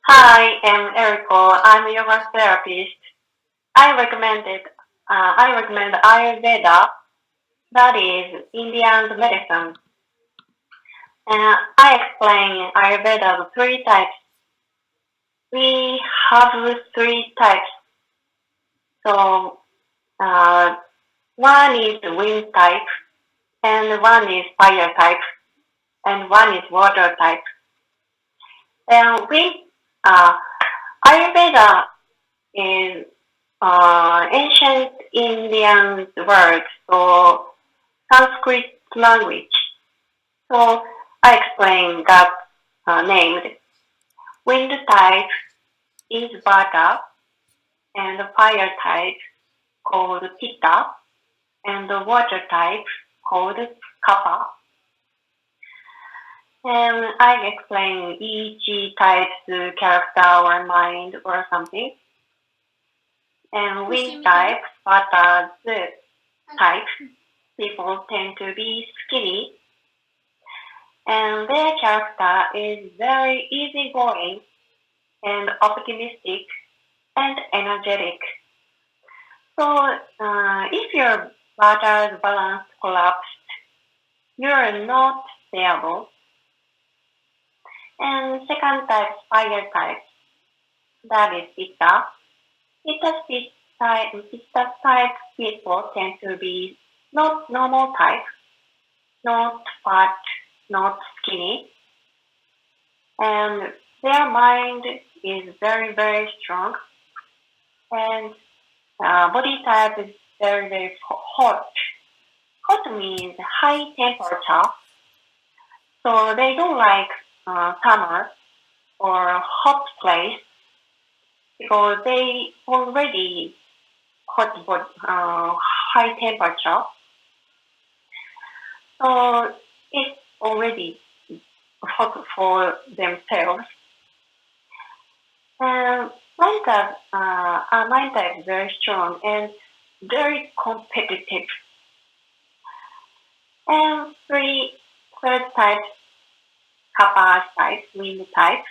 Hi, I'm Eriko. I'm a yoga therapist. I recommend Ayurveda, that is Indian medicine. I explain Ayurveda's three types. We have three types. So one is wind type, and one is fire type, and one is water type. And Ayurveda is ancient Indian word, so Sanskrit language. So I explain that named wind type is Vata, and fire type called Pitta, and the water type called Kapha. And I explain each type's character or mind or something. And wind type, Vata's type, people tend to be skinny, and their character is very easygoing and optimistic and energetic. So if your Vata's balance collapsed, you are not stable. And second type, fire type, that is Pitta. Pitta type people tend to be not normal type, not fat, not skinny, and their mind is very, very strong, and body type is very, very hot. Hot means high temperature, so they don't like summer or hot place because they already high temperature. So it's already hot for themselves. And mind type is very strong and very competitive. And third type, Kapha type, wind type,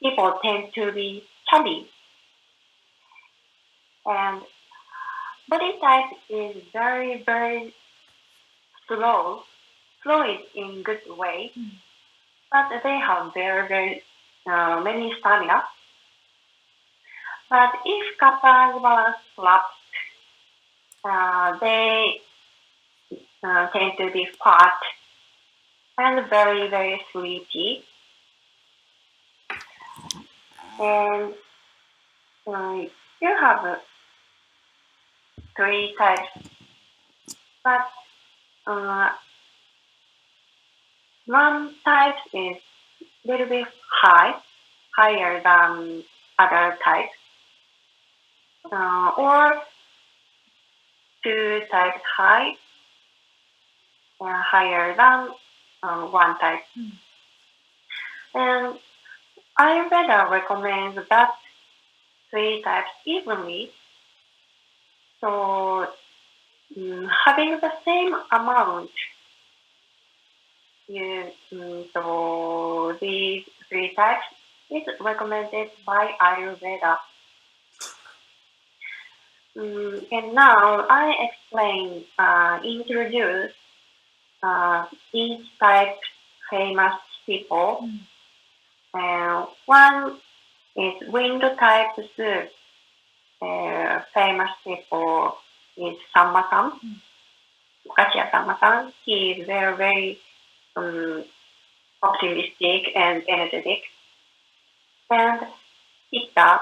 people tend to be chubby. And body type is very, very slow. Slow is in good way, but they have very, very many stamina. But if Kapha's balance collapsed, they tend to be fat and very, very sleepy. And you have three types, but one type is a little bit higher than other types, or two types higher than one type. And Ayurveda recommends that three types evenly. So having the same amount, so these three types is recommended by Ayurveda. And now I introduce each type famous people. One is wind type. Famous people is Samma-san, Kashiya Samma-san. He is very, very optimistic and energetic. And Pitta,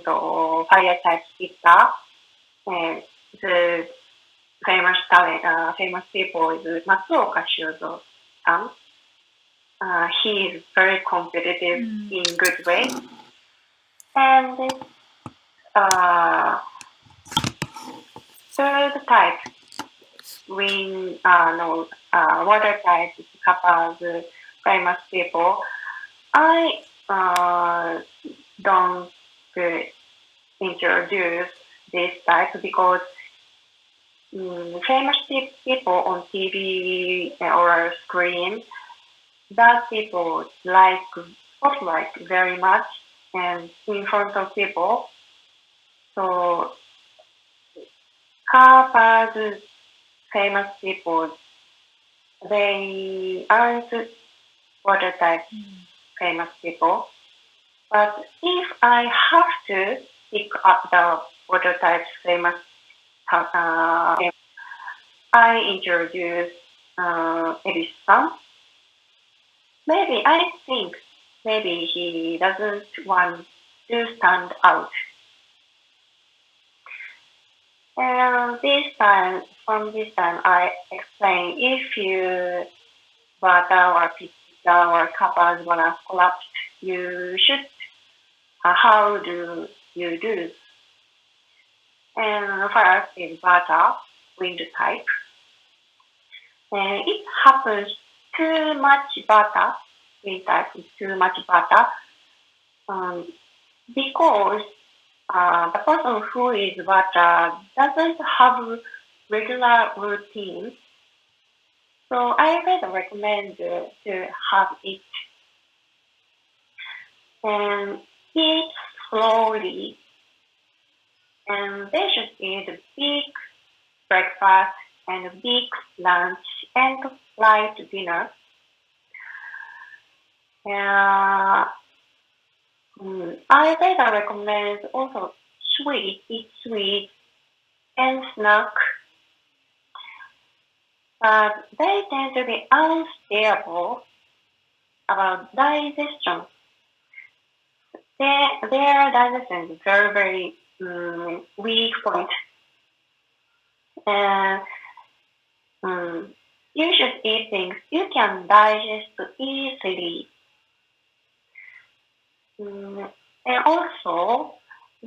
the fire type Pitta, the famous people is Matsuoka Shuzo-san. He is very competitive in good way. And third type, water type, Kapha's famous people. I don't introduce this type because famous people on TV or screen, that people like spotlight very much, and in front of people. So Kappa's famous people, they aren't watertight famous people. But if I have to pick up the watertight famous, I introduce Ebisu-san. Maybe I think maybe he doesn't want to stand out. And from this time, I explain if you Vata or Pitta or Kappa's balance collapsed, you should, how do you do? And first is Vata, wind type. And it happens too much Vata, wind type is too much Vata, because the person who is Vata doesn't have regular routine. So I would recommend to have it and eat slowly. And they should eat a big breakfast and a big lunch and light dinner. I would recommend also eat sweet and snack. But they tend to be unstable about digestion. Their digestion is very, very weak point. You should eat things you can digest easily. And also,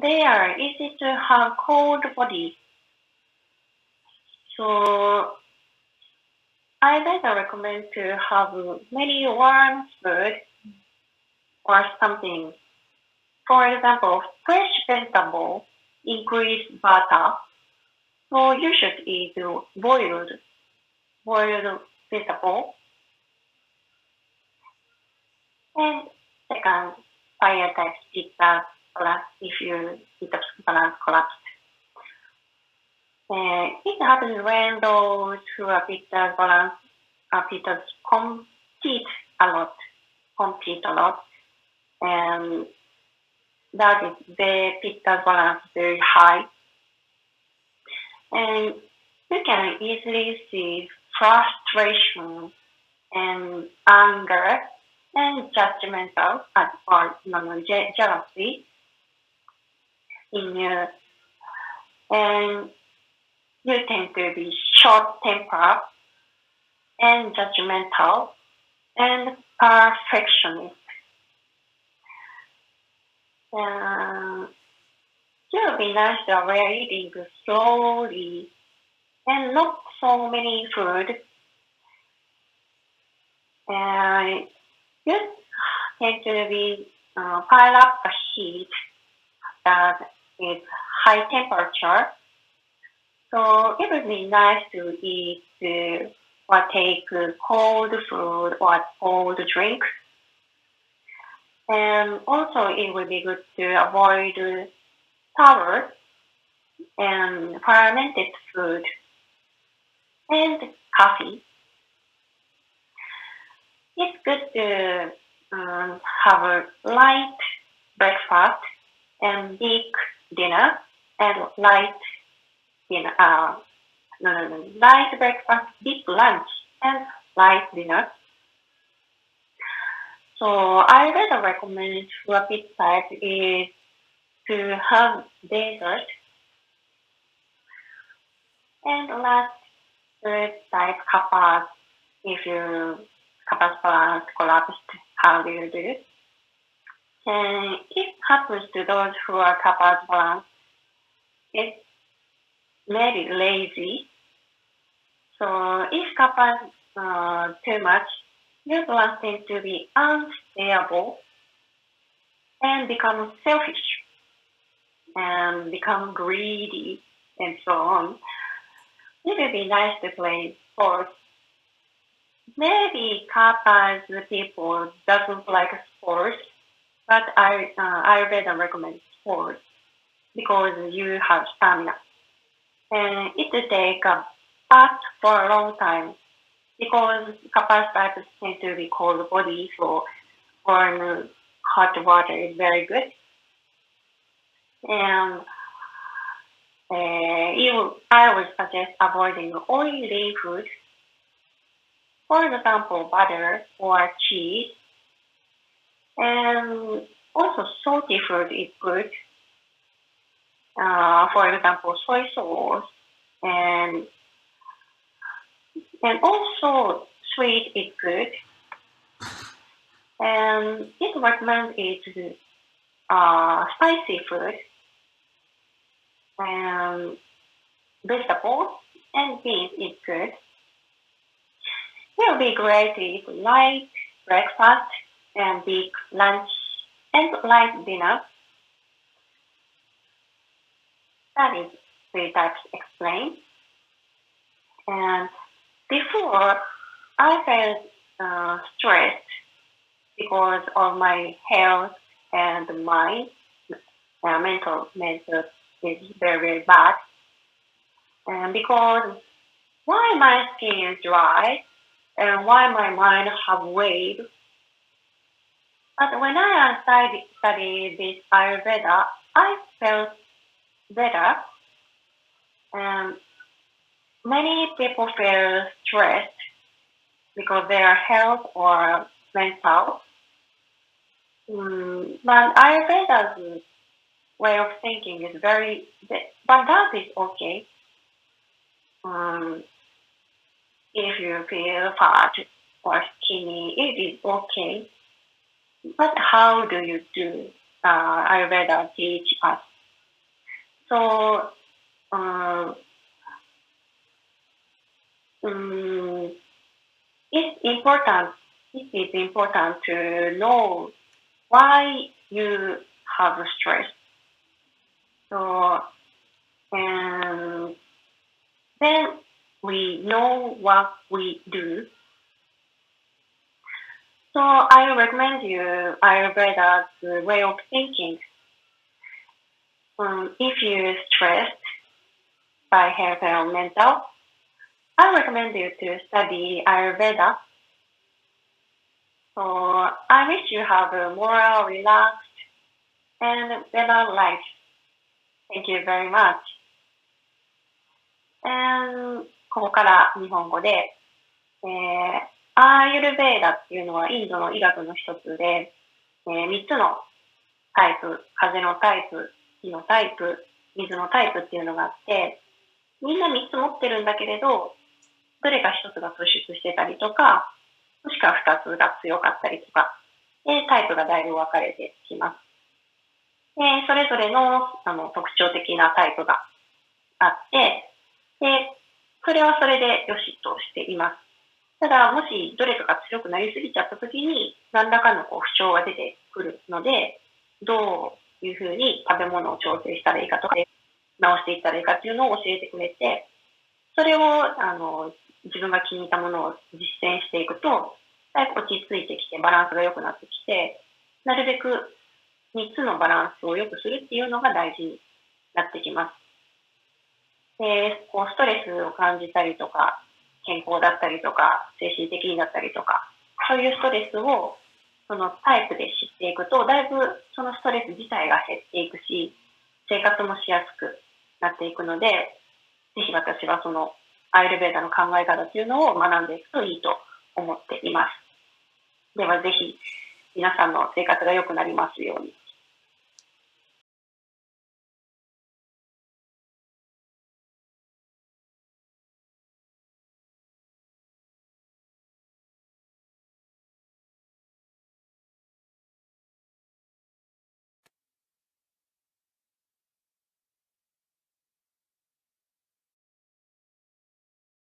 they are easy to have cold bodies. So I would recommend to have many warm food or something. For example, fresh vegetable increase Vata. So you should eat boiled vegetable. And second, fire type Pitta balance if your Pitta balance collapsed. It happens when those who are Pitta balance Pittas compete a lot, and that is the Pitta balance very high. And you can easily see frustration and anger and judgmental or jealousy in you. And you tend to be short-tempered and judgmental and perfectionist. It would be nice to avoid eating slowly and not so many food. You tend to be pile up the heat that is high temperature. So it would be nice to eat or take cold food or cold drink. And also it would be good to avoid sour and fermented food and coffee. It's good to have a light breakfast and big dinner and light breakfast, big lunch, and light dinner. So I would recommend for a Pitta type is to have dessert. And last third type, Kappa. If your Kappa's balance collapsed, how do you do it? And it happens to those who are Kappa's balance. It's maybe lazy. So if Kappa is too much, your balance tends to be unstable and become selfish and become greedy and so on. It would be nice to play sports. Maybe Kappa's people doesn't like sports, but Ayurveda recommends sport because you have stamina. And it will take a fast for a long time because kappa types tend to be cold body, so warm hot water is very good. And I would suggest avoiding oily food. For example, butter or cheese. And also salty food is good. For example, soy sauce. And also sweet is good. And it recommends is spicy food. And vegetables and beans is good. It will be great to eat light breakfast and big lunch and light dinner. That is 3 types explained. And before, I felt stressed because of my health and my mental is very, very bad. And because why my skin is dry and why my mind have wave. But when I studied this Ayurveda, I felt better. And many people feel stressed because their health or mental. But Ayurveda's way of thinking is but that is okay. If you feel fat or skinny, it is okay. But how do you do? Ayurveda teach us. So it is important to know why you have stress. So, and then we know what we do. So I recommend you Ayurveda's way of thinking. If you're stressed by health and mental, I recommend you to study Ayurveda. So I wish you have a more relaxed and better life. Thank you very much. And ここから日本語で、アーユルヴェーダっていうのはインドの医学の一つで、3つのタイプ、風のタイプ、火のタイプ、水のタイプっていうのがあって、みんな3つ持ってるんだけれど、どれか1つが突出してたりとか、もしくは2つが強かったりとか、タイプがだいぶ分かれてきます。それぞれの、特徴的なタイプがあって、それはそれでよしとしています。ただ、もしどれかが強くなりすぎちゃったときに、何らかの不調が出てくるので、どういうふうに食べ物を調整したらいいかとか、直していったらいいかっていうのを教えてくれて、それを自分が気に入ったものを実践していくと、だいぶ落ち着いてきて、バランスが良くなってきて、なるべく3つのバランスを良くするっていうのが大事になってきます。で、ストレスを感じたりとか、健康だったりとか、精神的にだったりとか、そういうストレスをそのタイプで知っていくと、だいぶそのストレス自体が減っていくし、生活もしやすくなっていくので、ぜひ私はそのアイルベーダの考え方というのを学んでいくといいと思っています。ではぜひ皆さんの生活が良くなりますように。